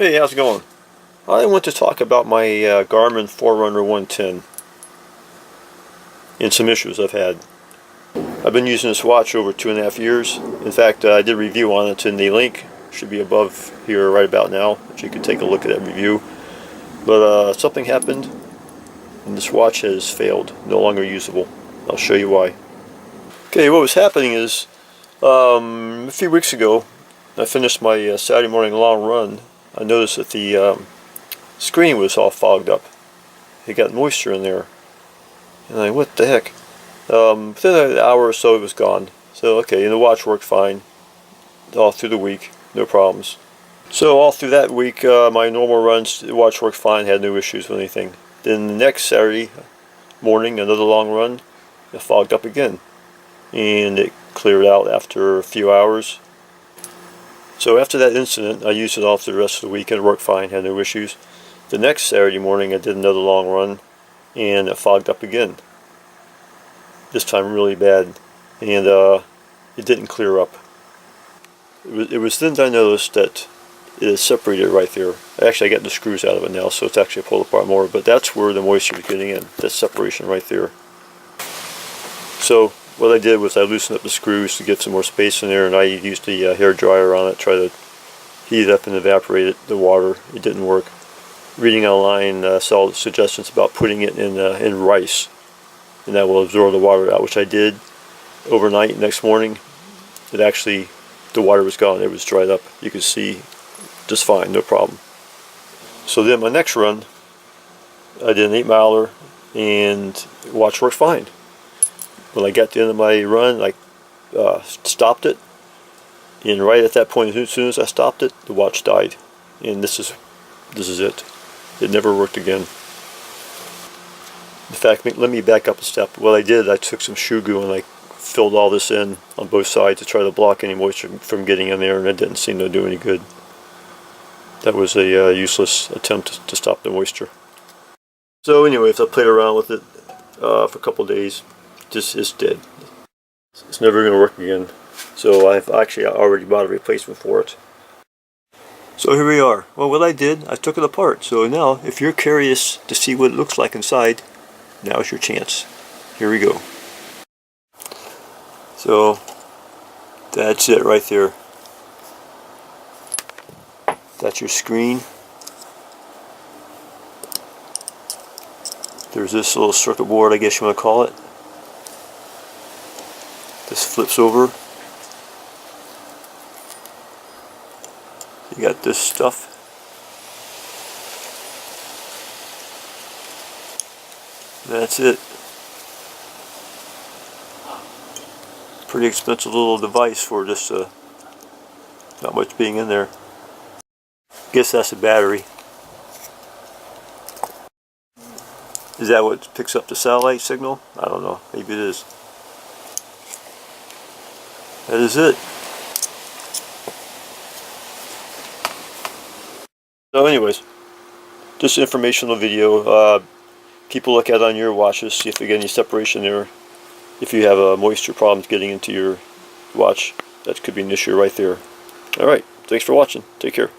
Hey, how's it going? I want to talk about my Garmin Forerunner 110 and some issues I've had. I've been using this watch over 2.5 years. In fact, I did a review on it, and the link should be above here right about now, so you can take a look at that review. But something happened, and this watch has failed, no longer usable. I'll show you why. Okay, what was happening is, a few weeks ago, I finished my Saturday morning long run. I noticed that the screen was all fogged up. It got moisture in there. And what the heck? Within an hour or so it was gone. So okay, and the watch worked fine all through the week, no problems. So all through that week, my normal runs, the watch worked fine, had no issues with anything. Then the next Saturday morning, another long run, it fogged up again. And it cleared out after a few hours. So after that incident, I used it all for the rest of the week and it worked fine, had no issues. The next Saturday morning I did another long run and it fogged up again. This time really bad, and it didn't clear up. It was then that I noticed that it is separated right there. Actually I got the screws out of it now, so it's actually pulled apart more, but that's where the moisture is getting in, that separation right there. So what I did was I loosened up the screws to get some more space in there, and I used the hair dryer on it, try to heat it up and evaporate the water. It didn't work. Reading online, saw suggestions about putting it in rice, and that will absorb the water out, which I did overnight. Next morning, it actually, the water was gone. It was dried up. You could see just fine, no problem. So then my next run, I did an 8-miler, and the watch worked fine. When I got to the end of my run, I stopped it, and right at that point, as soon as I stopped it, the watch died. And this is it. It never worked again. In fact, let me back up a step. What I did, I took some shoe glue and I filled all this in on both sides to try to block any moisture from getting in there, and it didn't seem to do any good. That was a useless attempt to stop the moisture. So anyways, I played around with it for a couple days. It's dead. It's never going to work again. So I've actually already bought a replacement for it. So here we are. Well, what I did, I took it apart. So now, if you're curious to see what it looks like inside, now's your chance. Here we go. So that's it right there. That's your screen. There's this little circuit board, I guess you want to call it. This flips over. You got this stuff. That's it. Pretty expensive little device for just not much being in there. Guess that's a battery. Is that what picks up the satellite signal? I don't know. Maybe it is. That is it. So anyways, just an informational video. Keep a look at it on your watches, see if you get any separation there. If you have moisture problems getting into your watch, that could be an issue right there. Alright, thanks for watching. Take care.